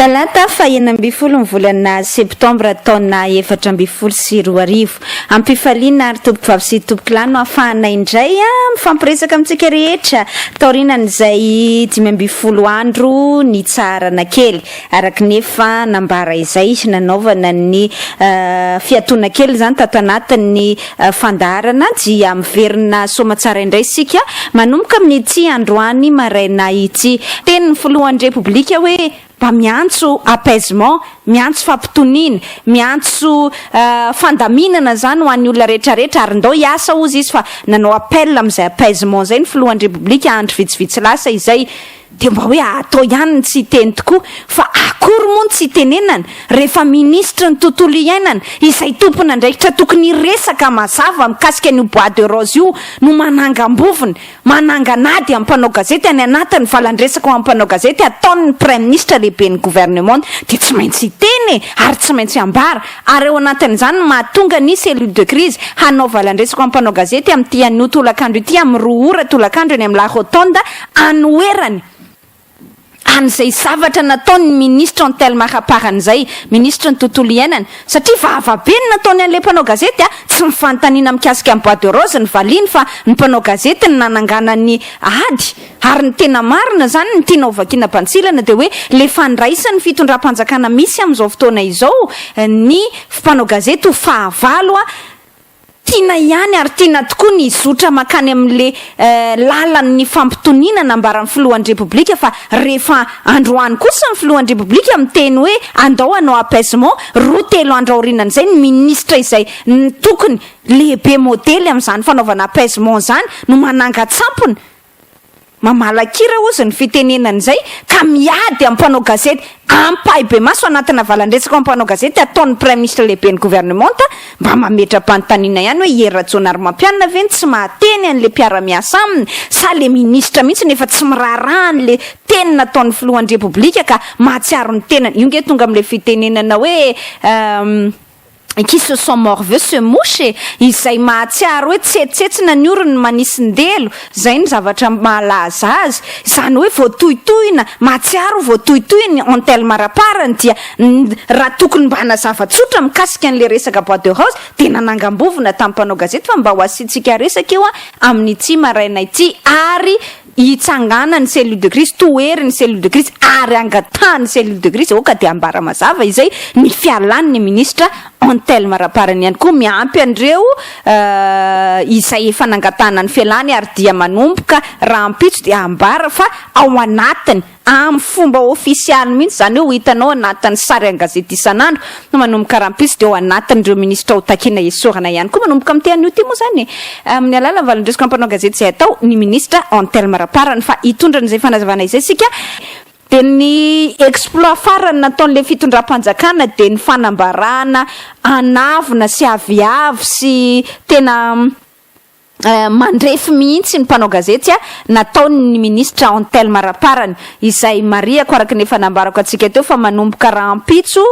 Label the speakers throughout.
Speaker 1: Talata fahaenina amby folo ny volana septambra taona 2024 ampifaliana ary tompoko vavy sy tompoko lahy no ahafahana indray mifampiresaka amintsika rehetra taorinan'izay 5 andro ny tsarana kely araka nefa nambara izay nanaovana ny fiatoana kely zany tato anatin'ny fandaharana dia miverina somatsara indray sika manomboka amin'ity androany maraina ity tenin'ny filohan'ny repoblika hoe mba miantso apaisement, miantso fampitoniana, miantso fandaminana zany ho an'ny olona rehetrarehetra ary ndao hiasa ozy izy fa nanao appel amin'izay apaisement zay ny filohan'ny repoblika andro vitsivitsy lasa izay dia mba hoe atao ihany ny tsy teny tokoa fa akory moa ny tsy tenenana rehefa ministre ny tontolo iainana izay tompona ndraikitra tokony resaka mazava mikasika ny bois de rose io no manangam-bovony mananganady amin'ny mpanao gazety any anatin'ny valandresaka ho amin'ny mpanao gazety ataon'ny prime ministre lehibe ny gouvernement dia tsy maintsy teny ary tsy maintsy ambara ary eo anatin'izany mahatonga ny cellule de crise hanao valandresaka ho amin'ny mpanao gazety amin'ity an'io tolakandro ity amin'ny 2 ora tolakandro eny amin'ny la rotonde anoerany an'izay zavatra nataon'ny ministre Anthelma Ramparany zay ministre ny tontolo iainana satria vavabe ny nataony an'ilay mpanao gazety tsy mifanontaniana mikasika amin'ny bois de rose ny valiany fa ny mpanao gazety ny nanangana ny ady ary ny tena marina zany ny tiana hovakiana mpansilana dia hoe le fandraisany fitondram-panjakana misy amin'izao fotoana izao ny mpanao gazety ho fahavalo tiana ihany ary tiana tokoa ny zotra makany amin'le lalan'ny fampitoniana nambaran'ny filohan'ny repoblika fa rehefa androany kosa ny filohan'ny repoblika miteny hoe andao anao apaisement 2-3 andro aorinan'izay ny ministre izay ny tokony lehibe modely amin'izany fanaovana apaisement zany no manangatsampony mamalakira ozy ny fitenenana izay ka miady amin'ny mpanao gazety ampahy be maso anatina valandresaka amin'ny mpanao gazety ataon'ny prime ministre lehibe ny gouvernement mba mametra-panontaniana ihany hoe Heratsona ary mampianina ve ny tsy mahateny an'le mpiara-miasa aminy sa le ministre mihitsy nefa tsy miraharaha an'le teny nataon'ny filohan'ny repoblika ka mahatsiaro ny tenany io nge tonga amin'le fitenenana hoe qui se sont morts veut se moucher izay mahatsiaro hoe tsetsetsina ny orony manisindelo zay ny zavatra malaza azy izany hoe voatohitohina mahatsiaro voatohitohiny Anthelma Ramparany dia raha tokony mba hanazava-tsotra mikasika an'le resaka bois de rose dia nanangam-bovona tamin'ny mpanao gazety fa mba ho asiantsika resaka eo amin'ity maraina ity ary hitsangana ny cellule de crise toery ny cellule de crise ary angatahany cellule de crise oka dia ambara mazava izay ny fialan'ny ministre Anthelma Ramparany ihany koa miampy andreo izay efa nangatahana ny fialany ary dia manomboka raha ampitso dia ambara fa ao anatiny amin'ny fomba ofisialy mihitsy zany hoe hitanao anatin'ny sary an-gazety isan'andro no manomboka raha ampitso dia ao anatin'ireo ministre ho takiana esorana ihany koa manomboka amin'ny tean'io ty moa zany amin'ny alala valandresaka mpanao gazety izay atao ny ministre Anthelma Ramparany fa hitondra n'izay fanazavana izay sika dia ny exploit farany nataon'le fitondram-panjakana dia ny fanambarana anavona sy aviavy sy tena mandrefy mihitsy ny mpanao gazety nataon'ny ministre Anthelma Ramparany izay mariako araka nefa nambarako atsika teo fa manomboka raha ampitso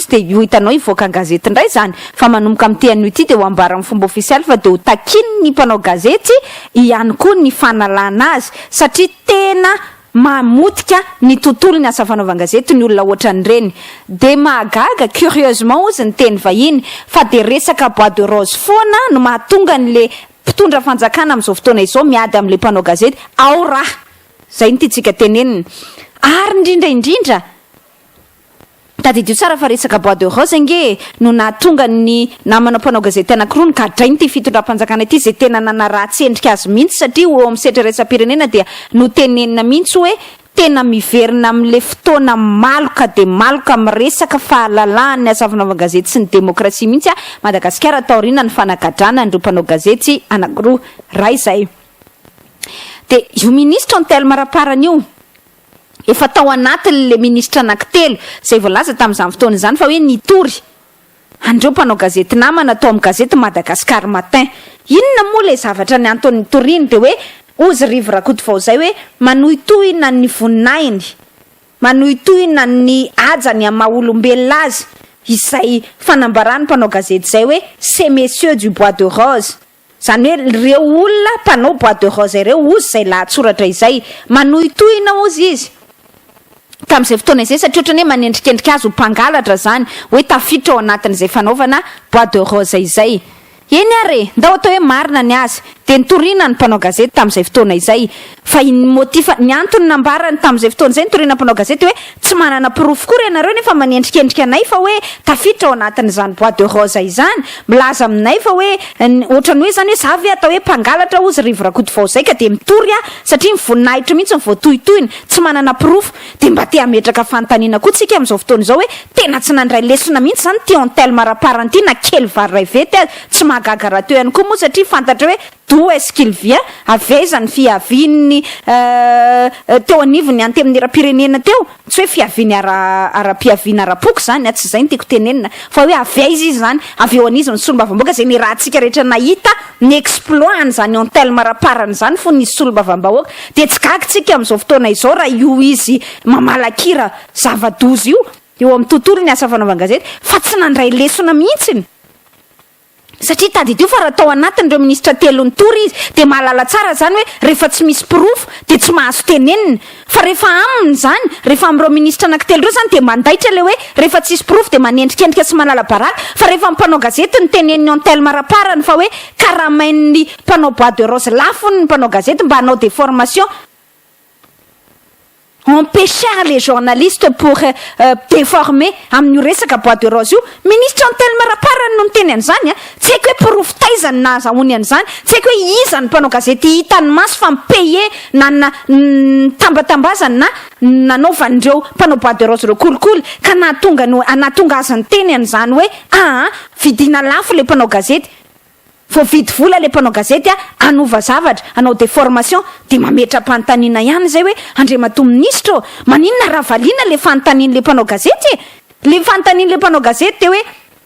Speaker 1: dia io hitanao hivoaka gazety indray zany fa manomboka amin'ny tean'io ity dia ho ambara amin'ny fomba ofisialy fa dia ho takiny ny mpanao gazety ihany koa ny fanalana azy satria tena mamotika ny tontolo ny asa fanaovan-gazety ny olona ohatran'ireny dia mahagaga curieusement ozy ny teny vahiny fa dia resaka bois de rose foana no mahatonga n'le mpitondra fanjakana amin'izao fotoana izao miady amin'le mpanao gazety ao raha zay ny tiantsika tenenina ary indrindra tadidio tsara fa resaka bois de rose nge no nahatonga ny namana mpanao gazety anankiroa ny gadrainy ty fitondram-panjakana ity zay tena nanaratsendrika azy mihitsy satria eo amin'ny setra resa-pirenena dia no tenenina mihitsy hoe tena miverina amin'le fotoana maloka dia maloka miresaka fahalalahany asa fanaovan-gazety sy ny demokrasia mihitsy Madagasikara taorina ny fanagadrana nireo mpanao gazety anankiroa raha izay dia io ministre Anthelma Ramparany io efa tao anatin'le ministre anankitelo zay voalaza tamin'izany fotoana izany fa hoe nitory andreo mpanao gazety namana atao amin'ny gazety Madagascar matin inona moa le zavatra ny antony nitoriany dia hoe ozy Rivo Rakotovao zay hoe manohitohina ny voninahiny manohitohina ny ajany amin'ny maha-olombelona azy izay fanambarany mpanao gazety zay hoe ces messieurs du bois de rose zany hoe reo olona mpanao bois de rose ireo ozy zay lahatsoratra izay manohitohina ozy izy tam'izay fotoana izay satria ohatrany hoe manendrikendrika azy ho mpangalatra zany hoe tafiditra ao anatin'izay fanaovana bois de rose izay. Eny are ndao atao hoe marina ny azy de nitorina ny mpanao gazety tam'izay fotoana izay fa motifa ny antony nambarany tam'izay fotoana izay nitorina mpanao gazety hoe tsy manana pirofo kory ianareo nefa manendrikendrika anay fa hoe tafiditra ao anatin'izany bois de rose izany milaza aminay fa hoe ohatrany hoe zany hoe zavy atao hoe mpangalatra ozy Rivo Rakotovao zay ka de mitory satria mivonahitra mihitsy mivoatohitohiny tsy manana pirofo de mba te hametraka fanontaniana koa tsika am'izao fotoana izao hoe tena tsy nandray lesona mihitsy zany ty Anthelma Ramparany ty na kely vary ray vety azy tsy mahagaga teo ihany koa moa satria fantatra hoe d'où est-ce qu'il vient avezany fiaviany teo anivony Anthelme Ramparany teo tsy hoe fiaviny ara-piaviana ara-poko zany tsy zay ny tiako tenenina fa hoe aveizy izy zany avy eo an'izy ny solombavambahoaka zay ny rahantsika rehetra nahita ny exploit zany Anthelma Ramparany zany fo nisy solombavambahoaka de tsy gagitsika am'izao fotoana izao raha io izy mamalakira zava-dozy eo amin'ny tontolo ny asa fanaovana gazety fa tsy nandray lesona mihitsiny satria tady dio fa raha tao anatin'ireo minisitra telo ny tory izy de mahalala tsara zany hoe rehefa tsy misy pirofo de tsy mahazo tenenina fa rehefa aminy zany rehefa am'ireo minisitra anankitelo reo zany de mandaitra le hoe rehefa tsisy pirofo de manendrikendrika sy manala baraka fa rehefa mpanao gazety ny teneniny Anthelma Ramparany fa hoe karamain'ny mpanao bois de rose lafo ny mpanao gazety mba hanao des formations empêcher les journalistes pour déformer amin'ny resaka bois de rose io ministre Anthelma Ramparany no miteny an'izany tsy haiko hoe pirofo taizany na azahoany an'izany tsy haiko hoe iza ny mpanao gazety hitany maso fa mipaye na tambatambazany na nanaovan'ireo mpanao bois de rose reo kolikoly ka nahatonga azy ny teny an'izany hoe vidina lafo le mpanao gazety fo vidy vola le mpanao gazety anova zavatra anao des formations de mametra fanontaniana ihany zay hoe andriamato ministre maninona raha valiana le fanontaniana le mpanao gazety le fanontaniana le mpanao gazety de hoe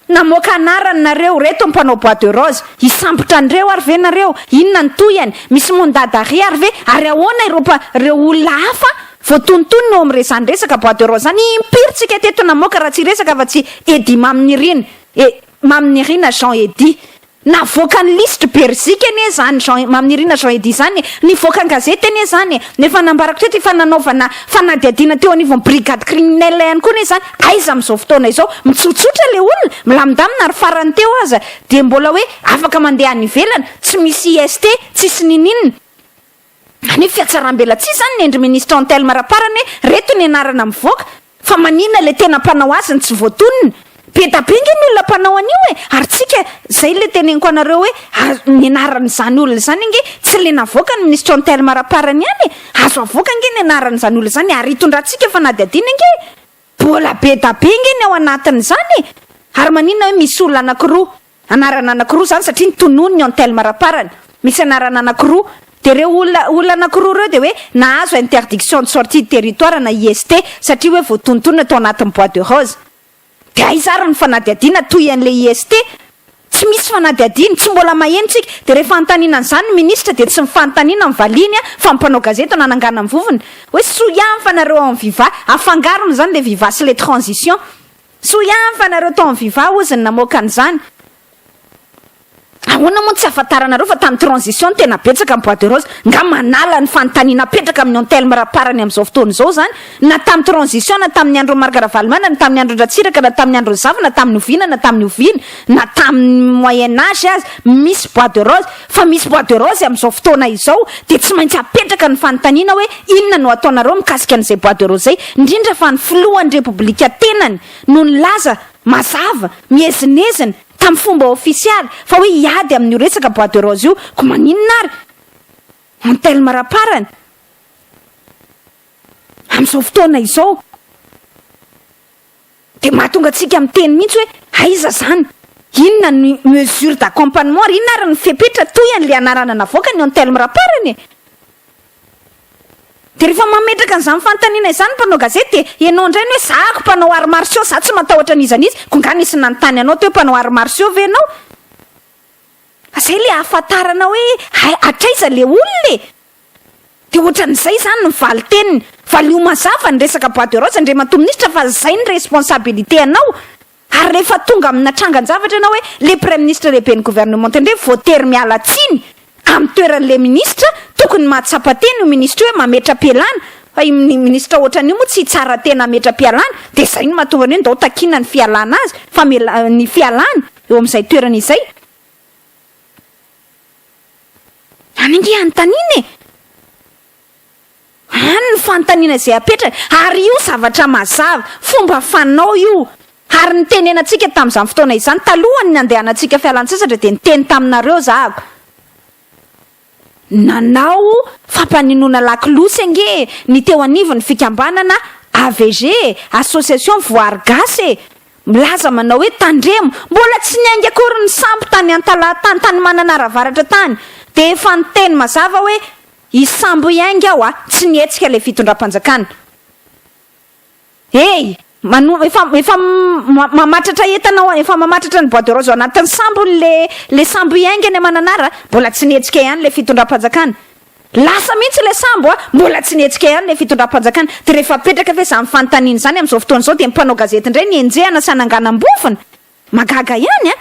Speaker 1: namoaka anarany nareo reto mpanao bois de rose isambotra andreo ary ve nareo inona ny toyany misy mondadary ary ve ary ahoana ireo olona hafa voatontonony eo amin'irezany resaka bois de rose zany impiritsika teto namoaka raha tsy resaka fa tsy edi maminirina Jean Edi na vokany listre berzika ane zany maminirina Jean Edi zany ny vokany gazety ane zany nefa nambarako teto efa nanaovana fanadiadiana teo anivon'ny brigade criminelle ihany koa ne zany aiza am'izao fotoana izao mitsotsotra le olona milamindamina ary farany teo aza de mbola hoe afaka mandeha any ivelana tsy misy IST tsisy nininina any fiatsarambela tsy zany ny endry ministre Anthelma Ramparany reto ny anarana mivoaka fa manina le tena mpanao azy ny tsy voatonina petapengy ny olona mpanao an'io ary tsika zay le teneniko anareo hoe ny anaran'izany olona zany inge tsy le navoaka ny ministre Anthelma Ramparany any azo avoaka nge ny anaran'izany olona zany ary hitondratsika fanadiadiana inge mbola petapengy ny ao anatin'izany ary maninona hoe misy olona anankiroa anarana anankiroa zany satria nitonony ny Anthelma Ramparany misy anarana anankiroa de reo olona anankiroa reo de hoe nahazo interdiction de sortie de territoire na IST satria hoe voatontonona tao anatin'ny bois de rose de aizara ny fanadiadiana toy an'le IST tsy misy fanadiadiana tsy mbola maheno tsika de rehefa antanina an'izany ny ministra de tsy mifanontaniana mivaliany fa mpanao gazety nanangana amin'ny vovony hoe soiany fa nareo en viva afangarony zany le viva sy le transition soiany fa nareo tao en viva ozy ny namoaka an'izany ahoana moa tsy afantaranareo fa tamin'ny transition tena betsaka amin'ny bois de rose nga manala ny fanontaniana petraka amin'ny Anthelma Ramparany am'izao fotoana izao zany na tamin'ny transition na tamin'ny andro margaravalmana na tamin'ny andro ndratsiraka na tamin'ny andro zava na tamin'ny ovina na tamin'ny ovina na tamin'ny moyen âge azy misy bois de rose fa misy bois de rose am'izao fotoana izao de tsy maintsy apetraka ny fanontaniana hoe inona no ataonareo mikasika an'izay bois de rose zay indrindra fa ny filohan'ny republika tenany no nilaza mazava miezinezina tamin'ny fomba ofisialy fa hoe hiady amin'ny resaka bois de rose io ko maninona ary Anthelma Ramparany am'izao fotoana izao de mahatonga atsika miteny mihitsy hoe aiza zany inona ny mesure d'accompagnement ary inona ary ny fepetra toy an'le anarana navoaka ny Anthelma Ramparany de rehefa mametraka an'izany fanontaniana izany mpanao gazety de ianao indray ny hoe zahako mpanao arts martiaux za tsy matahotra an'izanizy ko nga nisy nanontany anao teo mpanao arts martiaux ve anao zay le ahafantarana hoe atraiza le olona de ohatran'izay zany nivaly teniny valy mazava ny resaka bois de rose andriamato ministra fa zay ny responsabilité anao ary rehefa tonga amina trangan-javatra anao hoe le premier ministre lehibe ny gouvernement tendre voatery miala tsiny amin'ny toeran'le ministra tokony mahatsapateny io ministra hoe mametra pelana fa ny ministra ohatran'io moa tsy tsara tena metra-pialana de zay no mahatonga ny hoe ndao takina ny fialana azy fa ny fialana eo amin'izay toerana izay anengy antaniny ny fantanina izay apetraka ary io zavatra mazava fomba fanao io ary ny tenenantsika tamin'izany fotoana izany talohany ny andehanantsika fialan-tsasatra de niteny taminareo zahako nanao fampaninoana lakilosy ange ny teo anivony fikambanana AVG association voary gasy milaza manao hoe tandremo mbola tsy niainga akory ny sambo tany antala tany mananaravaratra tany de efa niteny mazava hoe isambo iainga aho tsy nietsika le fitondram-panjakana efa mamatratra entana efa mamatratra ny bois de rose anatin'ny sambo le sambo iainga ny mananara mbola tsy nietsika ihany le fitondram-panjakana lasa mihitsy le sambo mbola tsy nietsika ihany le fitondram-panjakana de rehefa petraka fe zany fanontaniana zany amin'izao fotoana izao de mpanao gazety indray nienjehana sananganam-bofona magaga ihany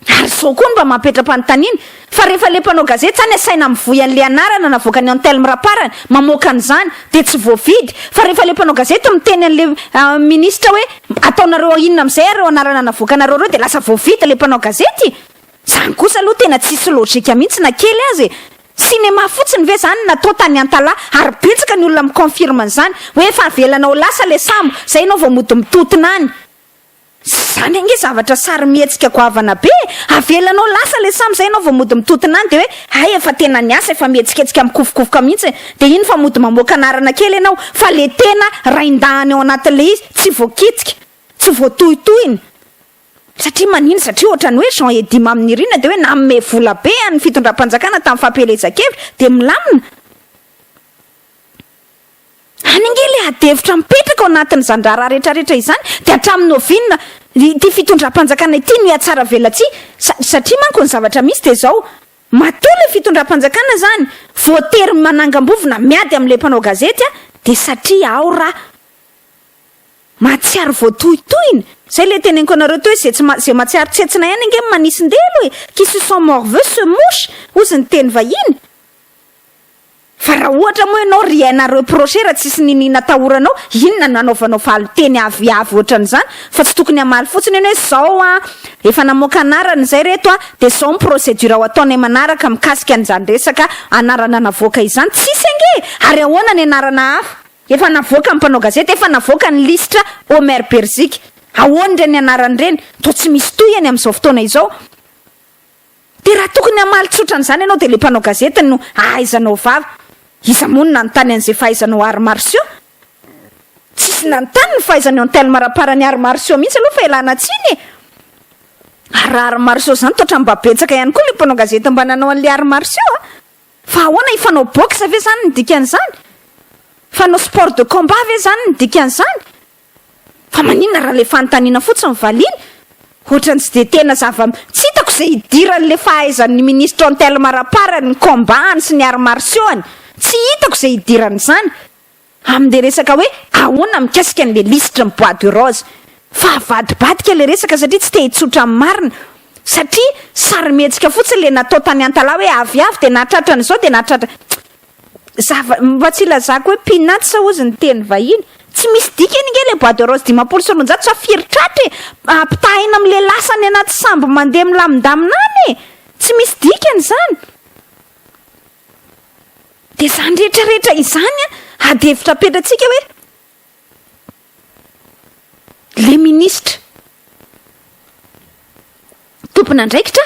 Speaker 1: ary zao koa mba mampetra-panontaniana fa rehefa le mpanao gazety zany asaina mivoy an'le anarana na vokany Anthelme Ramparany mamoaka an'izany de tsy voavidy fa rehefa le mpanao gazety miteny an'le ministra hoe ataonareo inona am'izay areo anarana na voakanareo reo de lasa voavidy le mpanao gazety zany kosa aloha tena tsisy lojika mihitsy na kely azy sinema fotsiny ve zany natao tany antala ary betsaka ny olona miconfirme an'izany hoe efa avelanao lasa le sambo zay nao vao mody mitotina any zany ange zavatra sary mihetsika goavana be avelanao lasa le sambo zay nao vao mody mitotina any de hoe ay efa tena niasa efa mihetsiketsika mikofokofoka mihitsy de iny fa mody mamoaka anarana kely ianao fa le tena raindahany ao anatin'le izy tsy voakitsika tsy voatohitohiny satria manino satria ohatrany hoe Jean Edima amin'ny rina de hoe namme vola be any fitondram-panjakana tamin'ny fampelezakevitra de milamina anenge le adevitra mipetraka ao anatin'ny zandrara rehetrarehetra izany de hatramin'ny ovinina ty fitondram-panjakana ity no atsara velatsy satria manko ny zavatra misy de zao matoa le fitondram-panjakana zany voatery manangam-bovona miady amin'le mpanao gazety de satria ao raha matsiaro voatohitohiny zay le teneniko anareo to hoe zay matsiaro tsetsina ihany ange manisindelo hoe qui se sont morveux se mouche ozy ny teny vahiny fa raha ohatra moa ianao riaina reprocher raha tsisy ninina tahoranao inona nanaovanao faly teny aviavy ohatran'izany fa tsy tokony hamaly fotsiny eny hoe zao efa namoaka anarany zay reto de zao ny procédure ao ataonay manaraka mikasika an'izany resaka anarana navoaka izany tsisy ange ary ahoana ny anarana hafa efa navoaka ny mpanao gazety efa navoaka ny listra Omer Berzika ahoana ireny anarany ireny to tsy misy toy any amin'izao fotoana izao de raha tokony hamaly tsotran'izany ianao de le mpanao gazety no ahaizanao vava iza moa no nanontany an'izay fahaizanao ary marsio tsisy nanontany ny fahaizanao Anthelma Ramparany ary marsio mihitsy aloha fa elana tsiny ary marsio zany totra mbabetsaka ihany koa le mpanao gazety mba nanao an'le ary marsio fa ahoana ifanao boxe ve zany ny dikan'izany fanao sport de combat ve zany ny dikan'izany fa maninona raha le fanontaniana fotsiny valiana ohatrany tsy de tena tsy hitako izay hidiran'le fahaizan'ny ministre Anthelma Ramparany ny combat-any sy ny ary marsioany tsy hitako izay hidiran'izany amin'le resaka hoe ahoana mikasika an'le listre ny bois de rose fa avadibadika le resaka satria tsy te hitsotra amin'ny marina satria sary mihetsika fotsiny le natao tany antala hoe aviavy de nahatratrany izao de nahatratra mba tsy ilazako hoe pinatsa ozy ny teny vahiny tsy misy dika eny nge le bois de rose 500 tsy afiritratra ampitahina amin'le lasany anaty sambo mandeha milamindaminany tsy misy dikany zany de zany rehetrarehetra izany adevitra petratsika hoe le ministre tompona andraikitra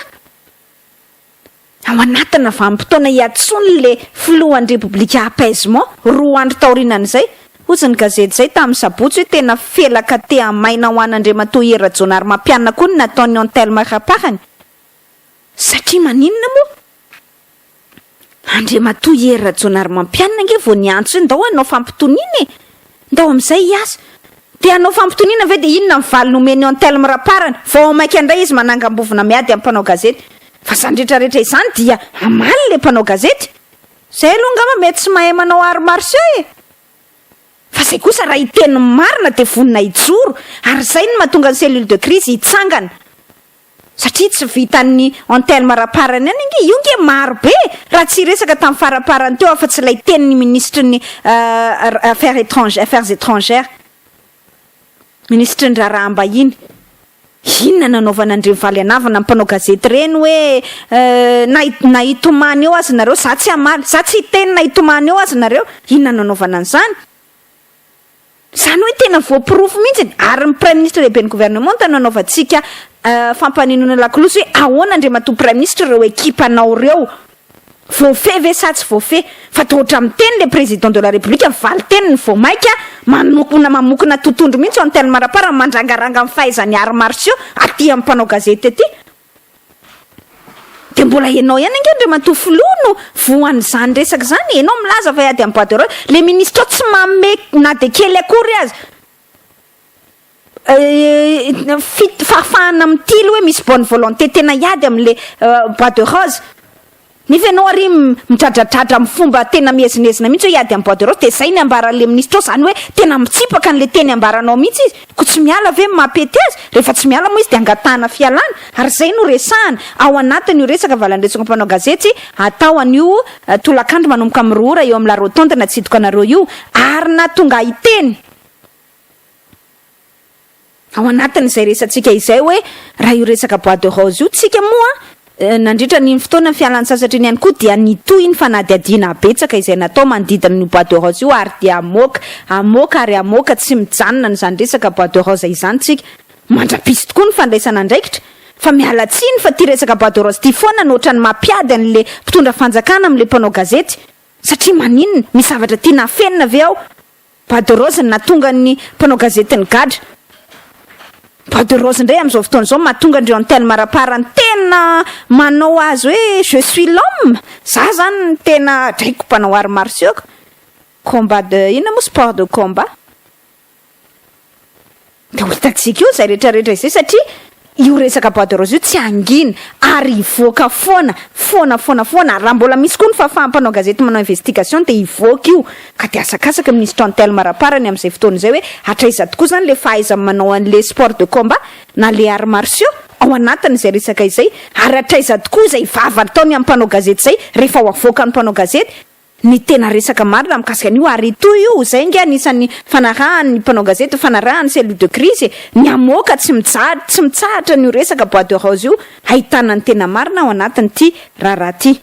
Speaker 1: ao anatina vanim-potoana hiatsony le filohan'ny repoblika apaisement 2 andro taorinan'izay ozy ny gazety zay tamin'ny sabotsy hoe tena felaka te amaina ho an'Andriamatoa Era-Jona ary mampianina koa ny nataony Anthelma Ramparany satria maninona moa Andriamatoa Era-Jona ary mampianina nge vo niantso ndao anao fampitoniana ndao amin'izay hiasa de anao fampitoniana ve de inona mivaly nomeny Anthelma Ramparany vao maika andray izy manangam-bovona miady amin'ny mpanao gazety fa zany rehetrarehetra izany dia amaly le mpanao gazety zay aloha ngamba mety tsy mahay manao ary marsio fa zay kosa raha hiteny marina de vonina hijoro ary zay no mahatonga ny cellule de crise hitsangana satria tsy vitan'ny Anthelme Ramparany io nge maro be raha tsy resaka tamin'ny faraparany teo afa tsy lay tenin'ny ministre ny affaires étrangères ministre ny raha mbahiny inona nanaovana andreny valy anavana mpanao gazety reny hoe na hitomany eo azy nareo za tsy amaly za tsy teny na hitomany eo azy nareo inona nanaovana an'izany zany hoe tena voapirofo mihitsy ary ny prime ministre lehibe ny gouvernement ta nanaovantsika fampaninoana lakolosy hoe ahoana andre matoa prime ministre reo ekipanao reo voafeh ve sa tsy voafeh fa tohatra amin'ny teny le président de la république mivaly teny ny voamaika mamokona totondro mihitsy Anthelme Ramparany mandrangaranga amin'ny fahaizany arts martiaux aty amin'ny mpanao gazety aty de mbola ianao ihany ange andre matoa filono voan'izany resaka zany ianao milaza fa iady amin'ny boîte de rose le ministre tsy mamme na de kely akory azy fafahana amin'ny tily hoe misy bonne volonté tena iady amin'le boîte de rose nefa ianao ary midradradratra amin'ny fomba tena miezinezina mihitsy hoe iady amin'ny boîte de rose de zay ny ambaran'le ministre zany hoe tena mitsipaka an'le teny ambaranao mihitsy izy ko tsy miala ve mampety azy rehefa tsy miala moa izy de angatahana fialana ary zay no resahana ao anatiny io resaka valandresaka mpanao gazety atao an'io tolakandro manomboka amin'ny roa ora eo amin'ny la rotonde na tsidika anareo io ary na tonga hiteny ao anatiny izay resantsika izay hoe raha io resaka boîte de rose io tsika moa nandritra ny fotoana fialany sasatra iny ihany koa dia nitoy iny fanadiadiana betsaka izay natao manodidina ny boîte de rose io ary dia amoaka ary amoaka tsy mijanona n'izany resaka boîte de rose izany tsika mandrapisy tokoa ny fandraisana andraikitra fa miala tsiny fa ty resaka boîte de rose ty foana nohatra ny mampiady an'le mpitondra fanjakana amin'le mpanao gazety satria maninona misy zavatra tiana afenina ave ao boîte de rose ny natonga ny mpanao gazety ny gadra boîte de rose ndray amin'izao fotoana izao mahatonga andreo Anthelme Ramparany tena manao azy hoe je suis l'homme za zany tena draiko mpanao arts martiaux combat de inona moa sport de combat de ho hitatsika io zay rehetrarehetra izay satria io resaka boîte de rose io tsy angina ary ivoaka foana raha mbola misy koa ny fafaham-panao gazety manao investigation de ivoaka io ka de asakasaka ministre Anthelme Ramparany amin'izay fotoana izay hoe hatraiza tokoa zany le fahaiza manao an'le sport de combat na le arts martiaux ao anatiny izay resaka izay ary hatraiza tokoa izay vava ataony amin'ny mpanao gazety zay rehefa ho avoaka ny mpanao gazety ny tena resaka marina mikasika an'io ary toy io zay nge anisan'ny fanarahany mpanao gazety fanarahany cellule de crise ny amoaka tsy mitsahatra n'io resaka boîte de rose io ahitana ny tena marina ao anatiny ty raharaha ty